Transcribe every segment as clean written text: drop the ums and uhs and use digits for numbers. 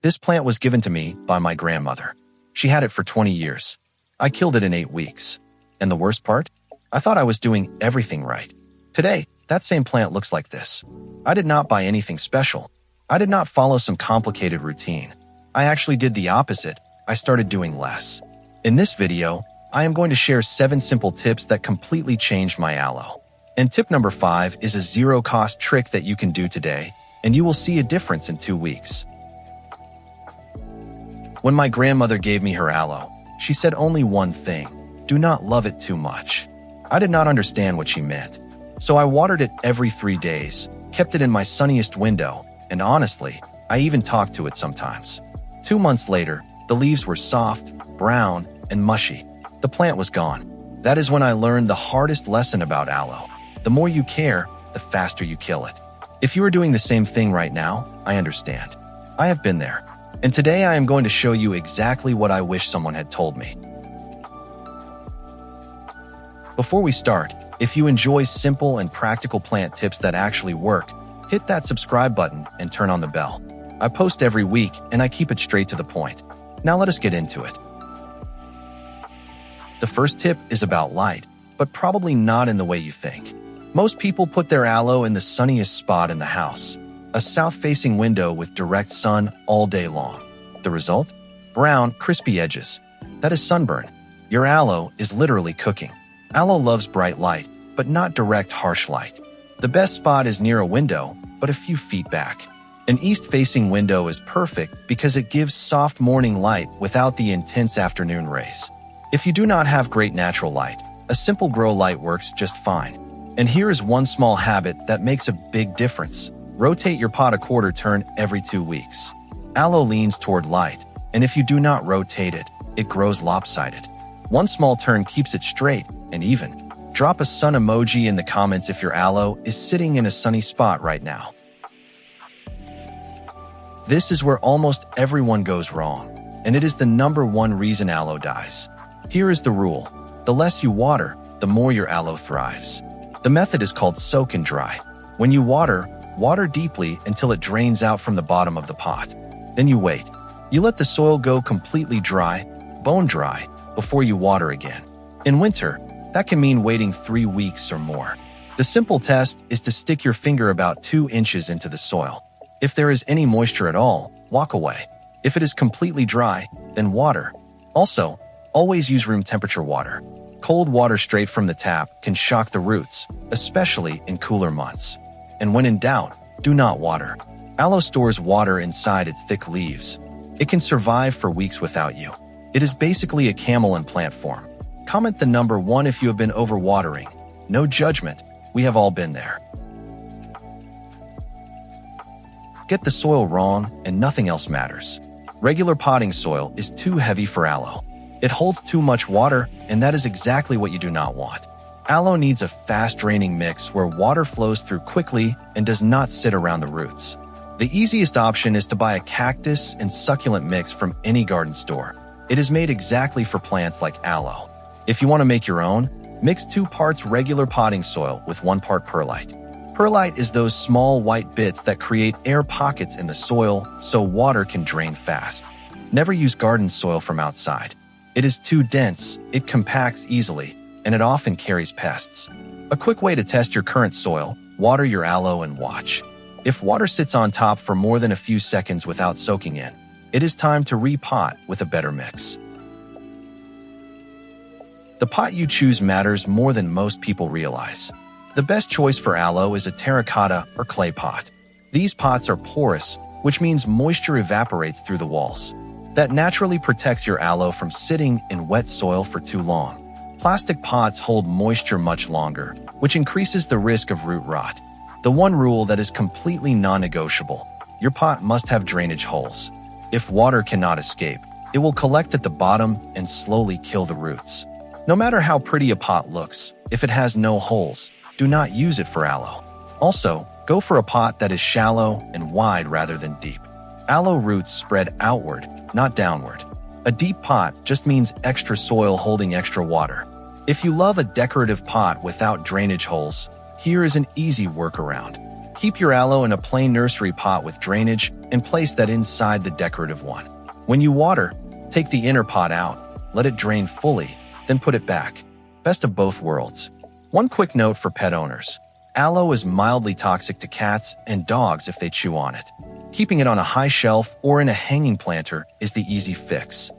This plant was given to me by my grandmother. She had it for 20 years. I killed it in 8 weeks. And the worst part? I thought I was doing everything right. Today, that same plant looks like this. I did not buy anything special. I did not follow some complicated routine. I actually did the opposite. I started doing less. In this video, I am going to share 7 simple tips that completely changed my aloe. And tip number 5 is a zero-cost trick that you can do today, and you will see a difference in 2 weeks. When my grandmother gave me her aloe, she said only one thing: do not love it too much. I did not understand what she meant. So I watered it every 3 days, kept it in my sunniest window, and honestly, I even talked to it sometimes. 2 months later, the leaves were soft, brown, and mushy. The plant was gone. That is when I learned the hardest lesson about aloe. The more you care, the faster you kill it. If you are doing the same thing right now, I understand. I have been there. And today I am going to show you exactly what I wish someone had told me. Before we start, if you enjoy simple and practical plant tips that actually work, hit that subscribe button and turn on the bell. I post every week and I keep it straight to the point. Now let us get into it. The first tip is about light, but probably not in the way you think. Most people put their aloe in the sunniest spot in the house, a south-facing window with direct sun all day long. The result? Brown, crispy edges. That is sunburn. Your aloe is literally cooking. Aloe loves bright light, but not direct, harsh light. The best spot is near a window, but a few feet back. An east-facing window is perfect because it gives soft morning light without the intense afternoon rays. If you do not have great natural light, a simple grow light works just fine. And here is one small habit that makes a big difference. Rotate your pot a quarter turn every 2 weeks. Aloe leans toward light, and if you do not rotate it, it grows lopsided. One small turn keeps it straight and even. Drop a sun emoji in the comments if your aloe is sitting in a sunny spot right now. This is where almost everyone goes wrong, and it is the #1 reason aloe dies. Here is the rule: the less you water, the more your aloe thrives. The method is called soak and dry. When you water deeply until it drains out from the bottom of the pot. Then you wait. You let the soil go completely dry, bone dry, before you water again. In winter, that can mean waiting 3 weeks or more. The simple test is to stick your finger about 2 inches into the soil. If there is any moisture at all, walk away. If it is completely dry, then water. Also, always use room temperature water. Cold water straight from the tap can shock the roots, especially in cooler months. And when in doubt, do not water. Aloe stores water inside its thick leaves. It can survive for weeks without you. It is basically a camel in plant form. Comment the #1 if you have been overwatering. No judgment, we have all been there. Get the soil wrong and nothing else matters. Regular potting soil is too heavy for aloe. It holds too much water, and that is exactly what you do not want. Aloe needs a fast-draining mix where water flows through quickly and does not sit around the roots. The easiest option is to buy a cactus and succulent mix from any garden store. It is made exactly for plants like aloe. If you want to make your own, mix 2 parts regular potting soil with 1 part perlite. Perlite is those small white bits that create air pockets in the soil so water can drain fast. Never use garden soil from outside. It is too dense, it compacts easily, and it often carries pests. A quick way to test your current soil: water your aloe and watch. If water sits on top for more than a few seconds without soaking in, it is time to repot with a better mix. The pot you choose matters more than most people realize. The best choice for aloe is a terracotta or clay pot. These pots are porous, which means moisture evaporates through the walls. That naturally protects your aloe from sitting in wet soil for too long. Plastic pots hold moisture much longer, which increases the risk of root rot. The one rule that is completely non-negotiable: your pot must have drainage holes. If water cannot escape, it will collect at the bottom and slowly kill the roots. No matter how pretty a pot looks, if it has no holes, do not use it for aloe. Also, go for a pot that is shallow and wide rather than deep. Aloe roots spread outward, not downward. A deep pot just means extra soil holding extra water. If you love a decorative pot without drainage holes, here is an easy workaround. Keep your aloe in a plain nursery pot with drainage and place that inside the decorative one. When you water, take the inner pot out, let it drain fully, then put it back. Best of both worlds. One quick note for pet owners. Aloe is mildly toxic to cats and dogs if they chew on it. Keeping it on a high shelf or in a hanging planter is the easy fix.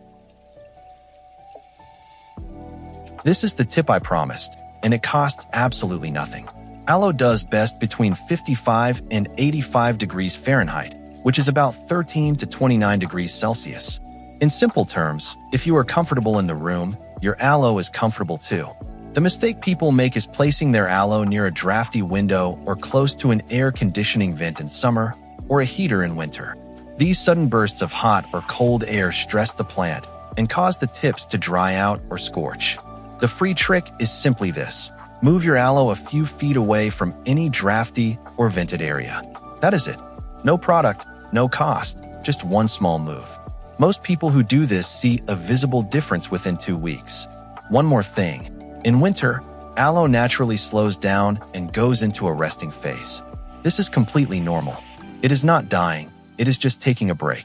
This is the tip I promised, and it costs absolutely nothing. Aloe does best between 55 and 85 degrees Fahrenheit, which is about 13 to 29 degrees Celsius. In simple terms, if you are comfortable in the room, your aloe is comfortable too. The mistake people make is placing their aloe near a drafty window or close to an air conditioning vent in summer or a heater in winter. These sudden bursts of hot or cold air stress the plant and cause the tips to dry out or scorch. The free trick is simply this. Move your aloe a few feet away from any drafty or vented area. That is it. No product, no cost, just one small move. Most people who do this see a visible difference within 2 weeks. One more thing. In winter, aloe naturally slows down and goes into a resting phase. This is completely normal. It is not dying, it is just taking a break.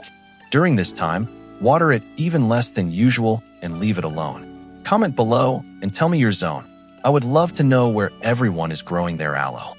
During this time, water it even less than usual and leave it alone. Comment below and tell me your zone. I would love to know where everyone is growing their aloe.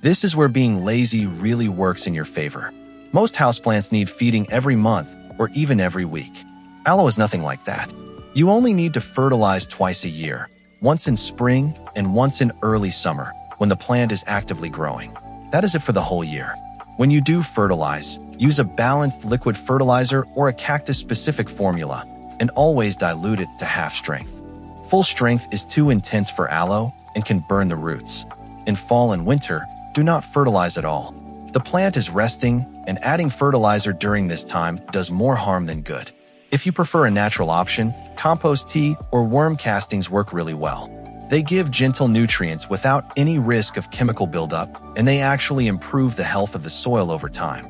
This is where being lazy really works in your favor. Most houseplants need feeding every month or even every week. Aloe is nothing like that. You only need to fertilize twice a year, once in spring and once in early summer when the plant is actively growing. That is it for the whole year. When you do fertilize, use a balanced liquid fertilizer or a cactus-specific formula, and always dilute it to half strength. Full strength is too intense for aloe and can burn the roots. In fall and winter, do not fertilize at all. The plant is resting, and adding fertilizer during this time does more harm than good. If you prefer a natural option, compost tea or worm castings work really well. They give gentle nutrients without any risk of chemical buildup, and they actually improve the health of the soil over time.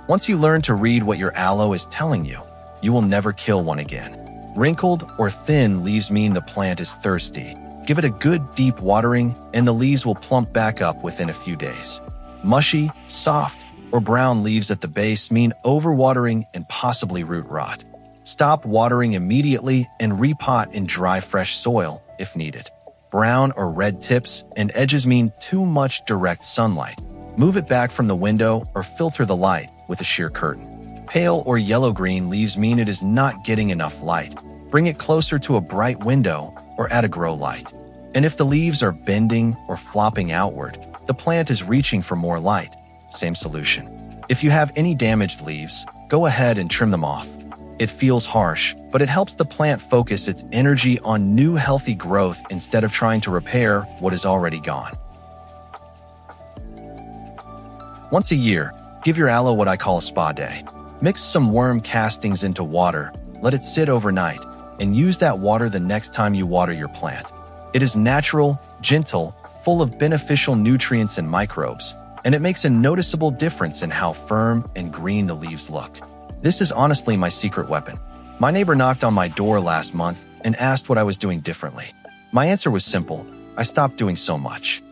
Once you learn to read what your aloe is telling you, you will never kill one again. Wrinkled or thin leaves mean the plant is thirsty. Give it a good deep watering, and the leaves will plump back up within a few days. Mushy, soft, or brown leaves at the base mean overwatering and possibly root rot. Stop watering immediately and repot in dry, fresh soil if needed. Brown or red tips and edges mean too much direct sunlight. Move it back from the window or filter the light with a sheer curtain. Pale or yellow-green leaves mean it is not getting enough light. Bring it closer to a bright window or add a grow light. And if the leaves are bending or flopping outward, the plant is reaching for more light. Same solution. If you have any damaged leaves, go ahead and trim them off. It feels harsh, but it helps the plant focus its energy on new healthy growth instead of trying to repair what is already gone. Once a year, give your aloe what I call a spa day. Mix some worm castings into water, let it sit overnight, and use that water the next time you water your plant. It is natural, gentle, full of beneficial nutrients and microbes, and it makes a noticeable difference in how firm and green the leaves look. This is honestly my secret weapon. My neighbor knocked on my door last month and asked what I was doing differently. My answer was simple: I stopped doing so much.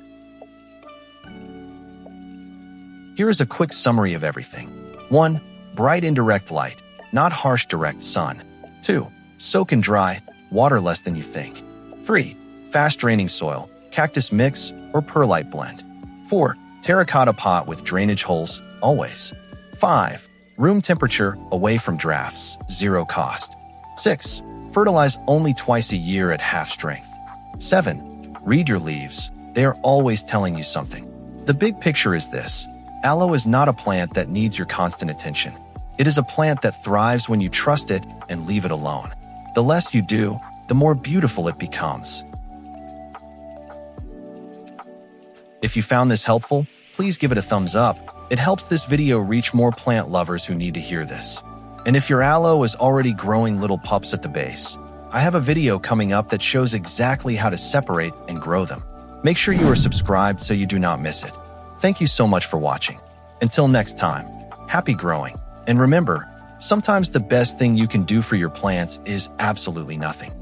Here is a quick summary of everything. 1. Bright indirect light, not harsh direct sun. 2. Soak and dry, water less than you think. 3. Fast draining soil, cactus mix or perlite blend. 4. Terracotta pot with drainage holes, always. 5. Room temperature, away from drafts, 0 cost. 6. Fertilize only twice a year at half strength. 7. Read your leaves. They are always telling you something. The big picture is this. Aloe is not a plant that needs your constant attention. It is a plant that thrives when you trust it and leave it alone. The less you do, the more beautiful it becomes. If you found this helpful, please give it a thumbs up. It helps this video reach more plant lovers who need to hear this. And if your aloe is already growing little pups at the base, I have a video coming up that shows exactly how to separate and grow them. Make sure you are subscribed so you do not miss it. Thank you so much for watching. Until next time, happy growing. And remember, sometimes the best thing you can do for your plants is absolutely nothing.